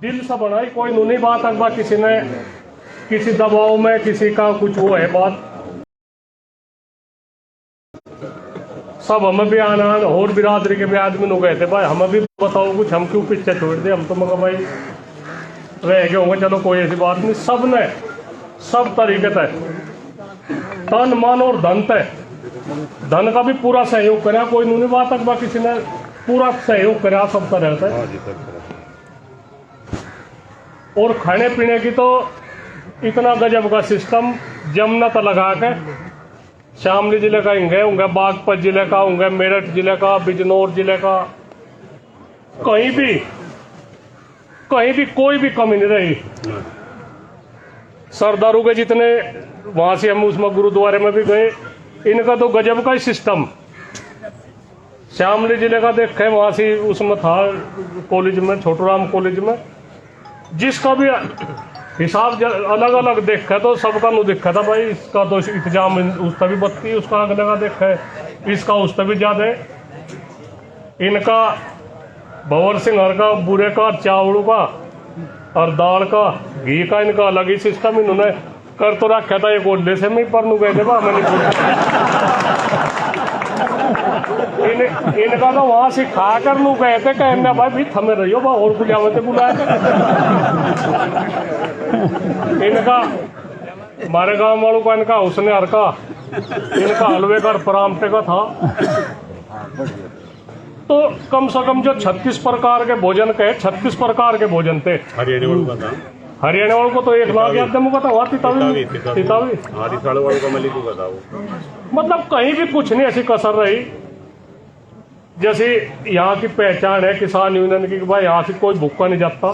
दिल से बनाई, कोई नूनी बात अखबा किसी ने किसी दबाव में किसी का कुछ वो है बात, सब हमें भी आना और बिरादरी के भी आदमी लोग गए थे भाई, हमें भी बताओ कुछ, हम क्यों पीछे छोड़ दे, हम तो मगर भाई रह गए होंगे, चलो कोई ऐसी बात नहीं। सब ने सब तरीके से तन मन और धन तय, धन का भी पूरा सहयोग करा, कोई नूनी बात अखबा किसी ने पूरा सहयोग करा सब तरह से। और खाने पीने की तो इतना गजब का सिस्टम, जमनत लगा के शामली जिले का हिंगे होंगे, बागपत जिले का होंगे, मेरठ जिले का, बिजनौर जिले का, कहीं भी कोई भी कमी नहीं रही। सरदारों के जितने वहां से हम उसमें गुरुद्वारे में भी गए, इनका तो गजब का ही सिस्टम। शामली जिले का देखे वहां से उसमें था कॉलेज में, छोटूराम कॉलेज में, जिसका भी हिसाब अलग अलग देखा तो सबका नु देखा था भाई, इसका तो इंतजाम उसका भी बत्ती, उसका अगले का देखा है, इसका उसका भी ज्यादा है। इनका भंवर सिंह हर का, बुरे का, चावड़ों का और दाल का, घी का, इनका अलग ही सिस्टम इन्होंने कर तो रखा था। एक ओडे से मैं पर गए थे इनका तो वहां से खा कर लू गए थे, कहना भाई भी थमे रहियो बा और कुछ आवते बुलाए। इनका हमारे गांव वालों का, इनका उसने हर का, इनका हलवे का परामटे का था। तो कम से कम जो 36 प्रकार के भोजन के 36 प्रकार के भोजन थे। हरियाणा वालों को तो 1 लाख याद मुका था, वहाँ तितावी मतलब कहीं भी कुछ नहीं ऐसी कसर रही। जैसे यहाँ की पहचान है किसान यूनियन की, भाई यहाँ से कोई भूखा नहीं जाता।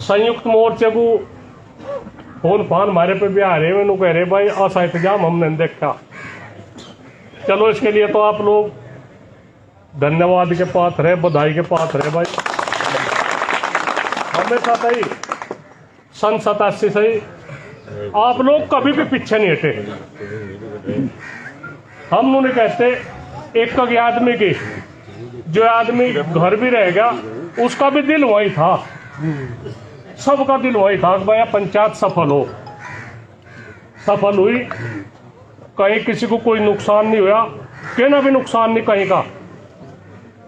संयुक्त मोर्चे को फोन फान हमारे पे भी आ रहे, मैंने कह रहे भाई ऐसा इंतजाम हमने देखा। चलो इसके लिए तो आप लोग धन्यवाद के पात्र है, बधाई के पात्र है भाई। हमेशा सही सन 87 से ही आप लोग कभी भी पीछे नहीं हटे। हम नहीं कहते एक आदमी की, जो आदमी घर भी रहेगा उसका भी दिल वही था, सबका दिल वही था भाई पंचायत सफल हुई, कहीं किसी को कोई नुकसान नहीं हुआ, कहना भी नुकसान नहीं कहीं का।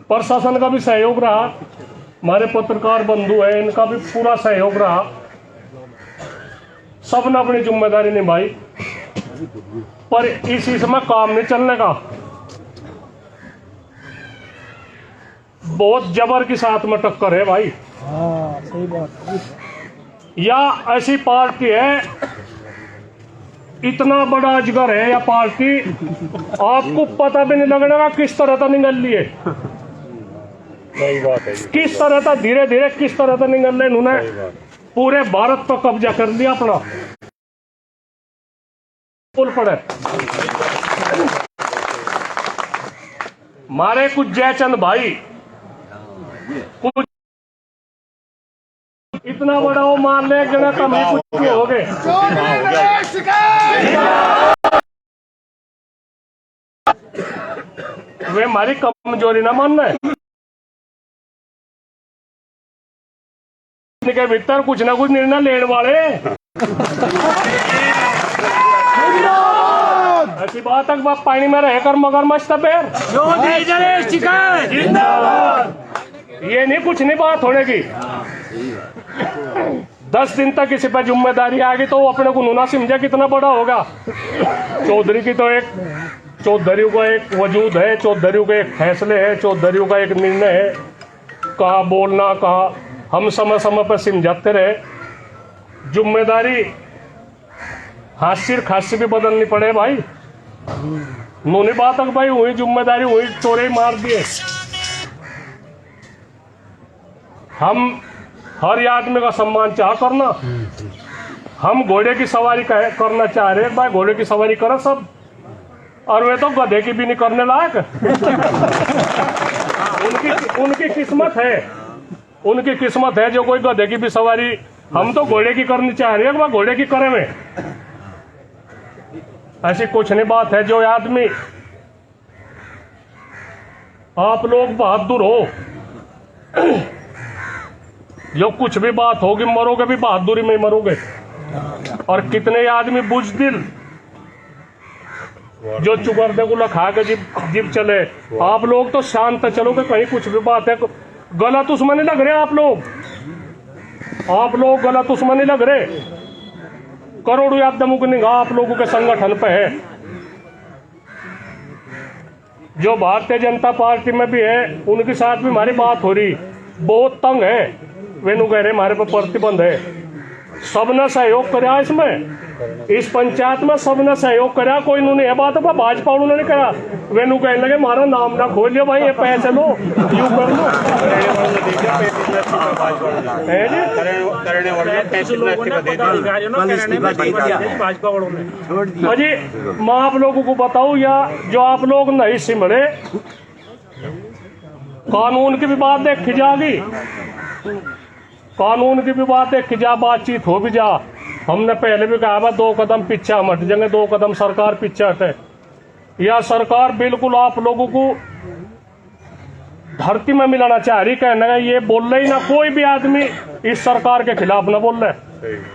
प्रशासन का भी सहयोग रहा, हमारे पत्रकार बंधु है इनका भी पूरा सहयोग रहा, सबने अपनी जिम्मेदारी निभाई। पर इस समय काम नहीं चलने का, बहुत जबर के साथ में टक्कर है भाई। सही बात। या ऐसी पार्टी है, इतना बड़ा अजगर है या पार्टी, आपको पता भी नहीं लगेगा किस तरह का निकल लिए, किस तरह का धीरे धीरे किस तरह का निकल रहे। इन्होंने पूरे भारत पर कब्जा कर लिया अपना। पुल पड़े मारे कुछ जयचंद भाई, कुछ इतना बड़ा वो मान ले कि कम ही कुछ हो गए। वे हमारी कमजोरी ना मानना है, के भीतर कुछ ना कुछ निर्णय लेने वाले। ऐसी बात तक बाप पानी में रहकर मगरमच्छ तबेर ये नहीं कुछ नहीं बात होने की। 10 दिन तक किसी पर जिम्मेदारी आ गई तो वो अपने को नूना समझे कितना बड़ा होगा। चौधरी की तो एक चौधरियों का एक वजूद है, चौधरियों के एक फैसले है, चौधरियों का एक निर्णय है, कहा बोलना कहा हम समय समय पर समझाते रहे। जिम्मेदारी हासिर खासी भी बदलनी पड़े भाई, नूनी बात तक भाई हुई जिम्मेदारी हुई, चोरे मार दिए। हम हर आदमी का सम्मान चाह करना, हम घोड़े की सवारी करना चाह रहे भाई, घोड़े की सवारी करो सब, और वे तो गधे की भी नहीं करने लायक। उनकी किस्मत है, उनकी किस्मत है जो कोई गधे की भी सवारी, हम तो घोड़े की करनी चाह रहे हैं, घोड़े की करे में ऐसी कुछ नहीं बात है। जो आदमी आप लोग बहादुर हो, जो कुछ भी बात होगी मरोगे भी बहादुरी में ही मरोगे। और कितने आदमी बुजदिल जो चुकरदे को लखा के जिब चले। आप लोग तो शांत चलोगे, कहीं कुछ भी बात है गलत उसमें नहीं लग रहे आप लोग गलत उसमें नहीं लग रहे। करोड़ों यादवों की निगाह आप लोगों के संगठन पे है। जो भारतीय जनता पार्टी में भी है उनके साथ भी हमारी बात हो रही, बहुत तंग है। वेनु कह रहे हमारे पर प्रतिबंध है। सबने सहयोग करा इसमें, इस पंचायत में सबने सहयोग करा। कोई इन्होंने ये बात है भाजपा उन्होंने नहीं करा। वेनु कहने लगे हमारा नाम ना खोलियो भाई, ये पैसे लो यूं कर लो। अजी मैं आप लोगों को बताऊं, या जो आप लोग नहीं सिमरे, कानून की भी बात देखी जाएगी, कानून की भी बात देखी जा, बातचीत हो भी जा। हमने पहले भी कहा था 2 कदम पीछे हम हट जाएंगे, 2 कदम सरकार पीछे हटे। या सरकार बिल्कुल आप लोगों को धरती में मिलाना चाह रही। कहना है ये बोल रही ना, कोई भी आदमी इस सरकार के खिलाफ ना बोल रहे।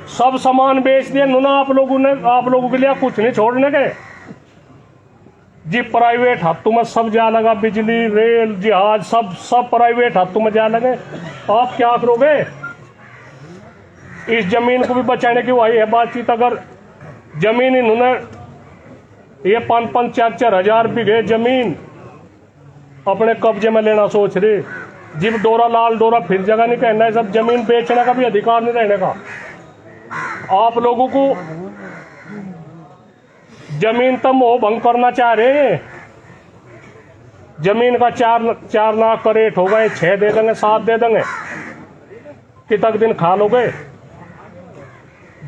सब सामान बेच दिए नुना आप लोगों ने, आप लोगों के लिए कुछ नहीं छोड़ने के जी। प्राइवेट हाथों में सब जा लगा, बिजली, रेल, जहाज, सब प्राइवेट हाथों में जा लगे। आप क्या करोगे? इस जमीन को भी बचाने की वही है बातचीत। अगर जमीन इन्होंने ये 5-4 हजार बीघे जमीन अपने कब्जे में लेना सोच रहे, जिब डोरा लाल डोरा फिर जगह नहीं कहना है। सब जमीन बेचने का भी अधिकार नहीं रहने का। आप लोगों को जमीन तो मोह भंग करना चाह रहे हैं। जमीन का 4 लाख का रेट होगा, 6 दे देंगे, 7 दे देंगे, कितने दिन खा लोगे?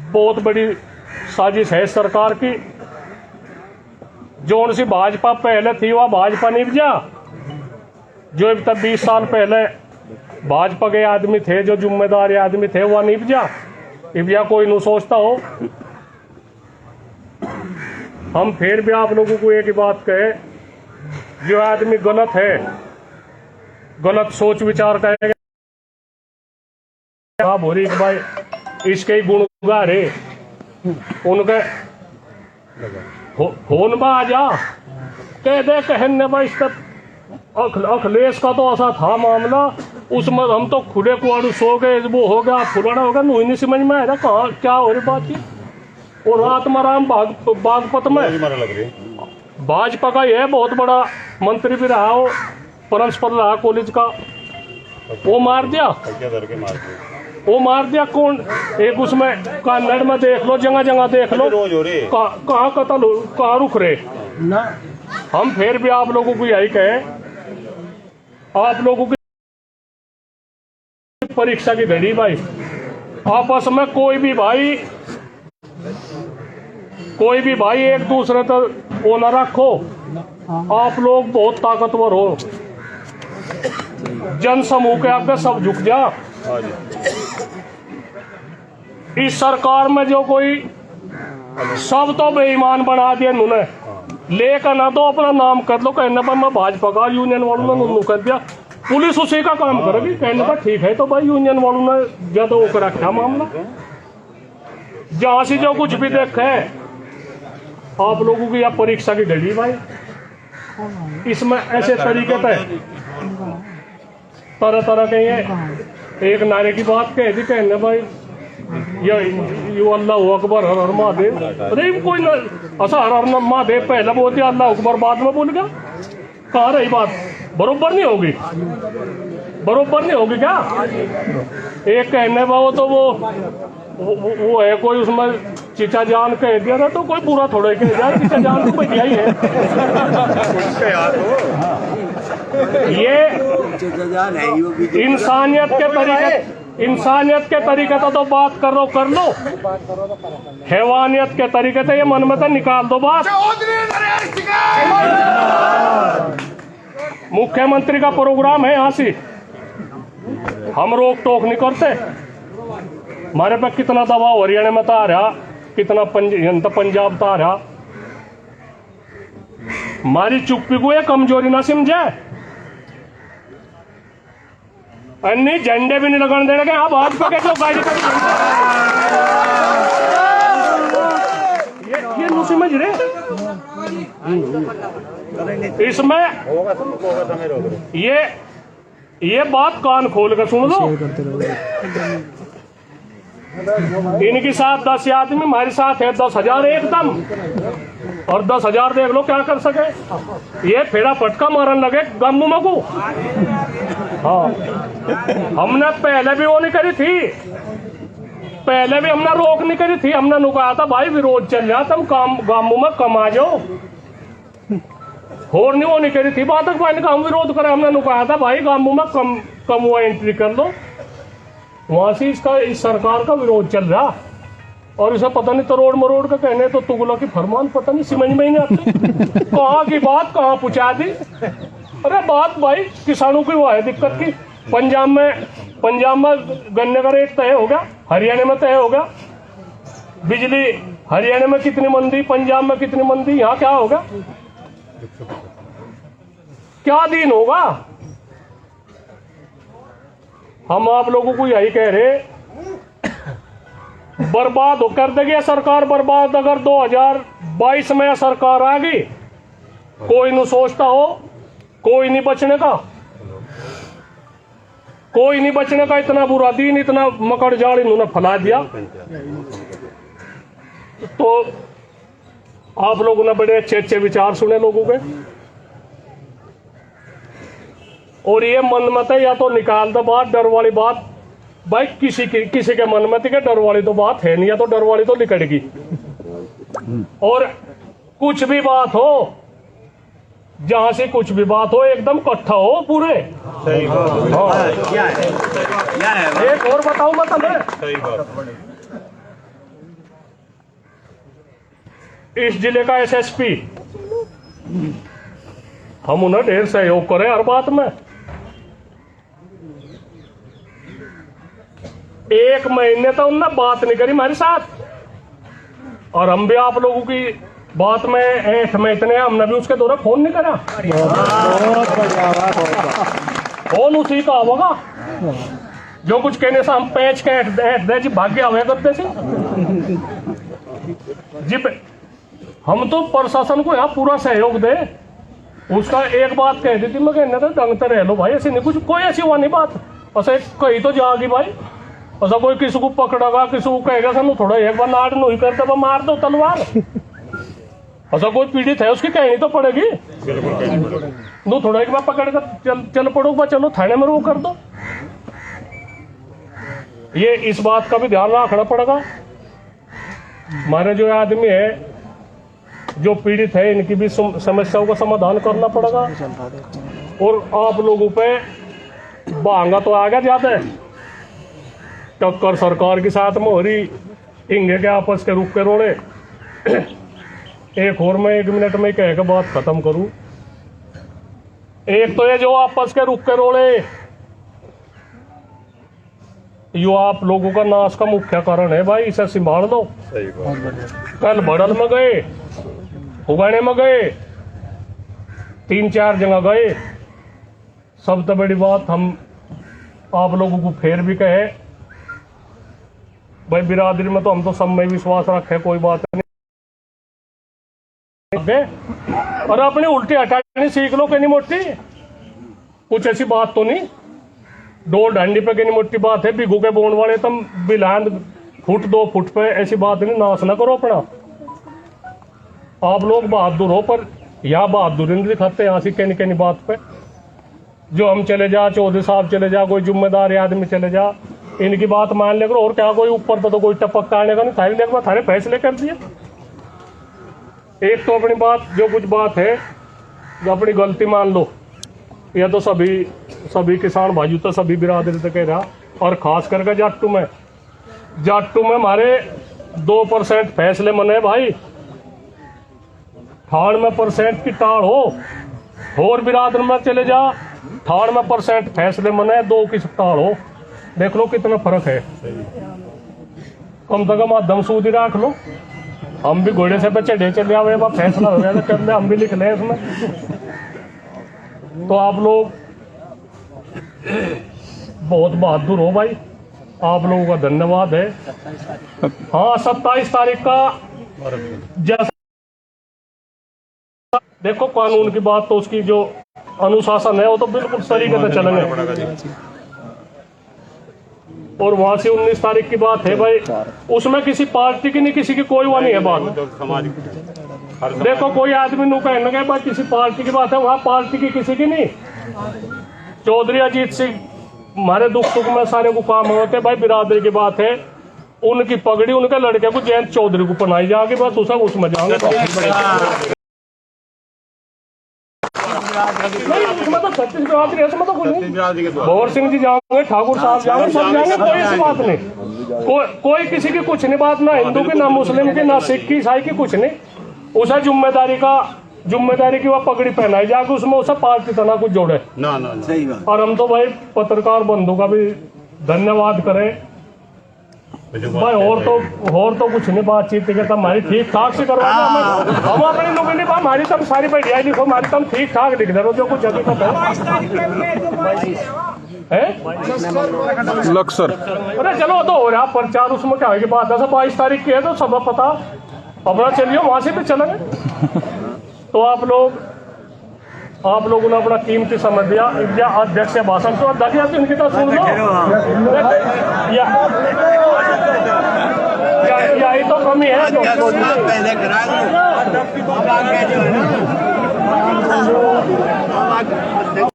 बहुत बड़ी साजिश है सरकार की। जो उनसी भाजपा पहले थी वह भाजपा नहीं जा, जो अब तक 20 साल पहले भाजपा के आदमी थे, जो जिम्मेदार आदमी थे, वह नहीं जा। अब या कोई नहीं सोचता हो। हम फिर भी आप लोगों को एक ही बात कहे, जो आदमी गलत है, गलत सोच विचार करेगा, आप हो रही भाई इसके ही गुण गा रहे उनके फोन में आ जा कह दे कहने भाई। अखिलेश का तो ऐसा था मामला, उसमें हम तो खुले कुआड़ू सो गए, वो हो गया फुलाना हो गया, नहीं नहीं समझ में आया कहाँ क्या हो रही बात की। और आत्माराम बागपत में भाजपा का यह बहुत बड़ा मंत्री भी रहा हो, प्रिंसिपल रहा कॉलेज का, वो मार दिया, वो मार दिया। कौन एक उसमें कन्नड़ में देख लो, जगह जगह देख लो, कहाँ कतल हो, कहाँ रुक रहे ना। हम फिर भी आप लोगों को यही कहे, आप लोगों की परीक्षा की घड़ी भाई, आपस में कोई भी भाई एक दूसरे तक वो न रखो। आप लोग बहुत ताकतवर हो, जन समूह के आगे सब झुक जा। इस सरकार में जो कोई सब तो बेईमान बना दिया उन्होंने, लेकर ना तो अपना नाम कर लो, कहने पर मैं भाजपा का यूनियन वालों ने उन्होंने कर दिया, पुलिस उसी का काम करेगी। कहने पर ठीक है, तो भाई यूनियन वालों ने ज्यादा वो कर रखा मामला। जहां से जो कुछ भी देखा है आप लोगों की, या परीक्षा की घड़ी भाई, इसमें ऐसे तरीके पे तरह तरह के ये एक नारे की बात कह दी, कहने भाई ये अल्लाह अकबर हर हर महादेव। अरे कोई ना ऐसा हर हर महादेव पहले बोल दिया, अल्लाह अकबर बाद में बोल गया। कहाँ रही बात? बरोबर नहीं होगी, बरोबर नहीं होगी क्या? एक कहने वो तो वो है कोई, उसमें चिचा जान कह दिया था तो कोई पूरा थोड़ा कह दिया, चिचा जान तो बढ़िया ही है। ये इंसानियत के तरीके तो बात कर लो, हैवानियत के तरीके से ये मन में तो निकाल दो बात। मुख्यमंत्री का प्रोग्राम है, यहाँ से हम रोक टोक नहीं करते। हमारे पे कितना दबाव हरियाणा में आ रहा, कितना पंजाब आ रहा। हमारी चुप्पी को ये कमजोरी ना समझे। अन्नी झंडे भी नहीं लगाने देने के। हाँ भाजपा के जो गाड़ी ये नु समझ रहे इसमें ये बात कान खोल कर सुन लो। इनके साथ 10 आदमी, हमारे साथ है 10,000 एकदम, और 10,000 देख लो क्या कर सके। ये फेरा फटका मारन लगे गम्मू को। हाँ हमने पहले भी वो नहीं करी थी, पहले भी हमने रोक नहीं करी थी। हमने नुकाया था भाई विरोध चल रहा, तुम काम गांवों में कमा जाओ, और नहीं वो नहीं करी थी बात का हम विरोध करें। हमने नुकाया था भाई गांवों में कम हुआ एंट्री कर लो। वहां से इस सरकार का विरोध चल रहा, और इसे पता नहीं तरोड़ मरोड़ का कहने तो तुगला की फरमान पता नहीं समझ में ही नहीं आती। कहाँ की बात कहाँ पहुंचा दी। अरे बात भाई किसानों की वो है दिक्कत की। पंजाब में गन्ने का रेट तय हो गया, हरियाणा में तय हो गया। बिजली हरियाणा में कितनी मंदी, पंजाब में कितनी मंदी, यहाँ क्या होगा, क्या दिन होगा। हम आप लोगों को यही कह रहे, बर्बाद हो कर देगी सरकार बर्बाद। अगर 2022 में सरकार आ गई, कोई नहीं सोचता हो, कोई नहीं बचने का, कोई नहीं बचने का। इतना बुरा दिन, इतना मकड़ जाड़ इन्होंने फैला दिया। तो आप लोगों ने बड़े अच्छे अच्छे विचार सुने लोगों के, और ये मन मत है या तो निकाल दो बात, डर वाली बात भाई किसी के मन में थी कि डर वाली तो बात है नहीं, या तो डर वाली तो निकलेगी। और कुछ भी बात हो, जहां से कुछ भी बात हो, एकदम इकट्ठा हो पूरे। हाँ। एक और बताऊं मैं तुम्हें, इस जिले का एसएसपी, हम उन्हें ढेर सहयोग करें हर बात में। 1 महीने तो उनने बात नहीं करी हमारे साथ, और हम भी आप लोगों की बात में ऐठ में इतने, हमने भी उसके दौरान फोन नहीं करा। फोन उसी का होगा जो कुछ कहने से हम पैच के ऐठ दे जी भाग्य आवे करते थे जी। हम तो प्रशासन को यहाँ पूरा सहयोग दे। उसका एक बात कह दी थी, मैं कहना था ढंग से रह लो भाई, ऐसी नहीं कुछ कोई ऐसी हुआ नहीं बात। ऐसे कही तो जाएगी भाई, ऐसा कोई किसी को पकड़ेगा, किसी को कहेगा सर थोड़ा एक बार नाड़ नहीं करते वो मार दो तलवार। ऐसा कोई पीड़ित है उसकी कहनी तो पड़ेगी। नो थोड़ा एक बार पकड़ कर चल पड़ो, चलो थाने में वो कर दो। ये इस बात का भी ध्यान रखना पड़ेगा। हमारे जो आदमी है जो पीड़ित है, इनकी भी समस्याओं का समाधान करना पड़ेगा। और आप लोगों पे भांगा तो आ गया ज्यादा, टक्कर सरकार के साथ में हो रही, इंगे के आपस के रुक के रोड़े। एक और मैं 1 मिनट में कह के बात खत्म करूं। एक तो ये जो आपस के रुक के रोड़े, यो आप लोगों का नाश का मुख्य कारण है भाई, इसे संभाल दो। कल बड़ल में गए, उगाने में गए, 3-4 जगह गए। सबसे बड़ी बात हम आप लोगों को फिर भी कहे भाई, बिरादरी में तो हम तो सब में विश्वास रखे, कोई बात नहीं। और अपनी उल्टी हटानी सीख लो, कहनी मोटी कुछ ऐसी बात तो नहीं। डोल डंडी पे कहनी मोटी बात है, बिगू के बोन वाले तुम बिलांद फुट 2 फुट पे, ऐसी बात नहीं। नाश ना करो अपना। आप लोग बहादुर हो, पर यहाँ बहादुरी नहीं दिखाते यहाँ से कहनी कहनी बात पे। जो हम चले जा, चौधरी साहब चले जा, कोई जिम्मेदार आदमी चले जा, इनकी बात मान ले करो। और क्या कोई ऊपर तो कोई टपक काटने का नहीं, थारे लेकर थारे फैसले कर दिए। एक तो अपनी बात जो कुछ बात है जो अपनी गलती मान लो, या तो सभी किसान भाई तो सभी बिरादरी तो कह रहा। और खास करके जाट्टू में हमारे 2% फैसले मने भाई। ठाण में % की टाड़ हो, और बिरादर में चले जा, ठाण में % फैसले मने, 2 की टाड़ हो। देख लो कितना फर्क है। कम से कम आदम सूदी रख लो। हम भी घोड़े से पे चढ़े चले आवे, फैसला हो गया तो कर ले, हम भी लिख लें इसमें। तो आप लोग बहुत बहादुर हो भाई, आप लोगों का धन्यवाद है। हाँ 27 तारीख का जैसा देखो कानून की बात, तो उसकी जो अनुशासन है वो तो बिल्कुल तरीके से चलेंगे। और वहां से 19 तारीख की बात है भाई, उसमें किसी पार्टी की नहीं, किसी की कोई वो नहीं है बात। देखो कोई आदमी नु कहने गए भाई किसी पार्टी की बात है, वहां पार्टी की किसी की नहीं। चौधरी अजीत सिंह हमारे दुख सुख में सारे को काम होते भाई, बिरादरी की बात है, उनकी पगड़ी उनके लड़के को जयंत चौधरी को पहनाई जाएगी, बस उसमें जाएंगे। नहीं उसमें तो 36 बिरादरी है, उसमें तो कुछ नहीं। भंवर सिंह जी जाएंगे, ठाकुर साहब जाएंगे, सब जाएंगे, कोई ऐसी बात नहीं। कोई किसी की कुछ नहीं बात, ना हिंदू की, ना मुस्लिम की, ना सिख की, ईसाई की, कुछ नहीं। उसे जिम्मेदारी की वह पगड़ी पहनाई जाएगी, उसमें उसे पार्टी तना कुछ जोड़े ना सही बात। और हम तो भाई पत्रकार बंधु का भी धन्यवाद करें भाई। और तो कुछ नहीं, बातचीत के तब हमारी ठीक ठाक से करवा दो, हम अपनी लोग नहीं, हमारी तब सारी बढ़िया लिखो, हमारी तब ठीक ठाक लिख दे, जो कुछ हकीकत है। लक्सर अरे चलो तो हो रहा प्रचार, उसमें क्या है कि बात है, 22 तारीख की है तो सब पता अपना चलिए वहां से भी चलेंगे। तो आप लोगों ने अपना कीमती समय दिया। अध्यक्ष से भाषण तो अध्यक्ष इनकी तो सुन लो, यही तो कमी है।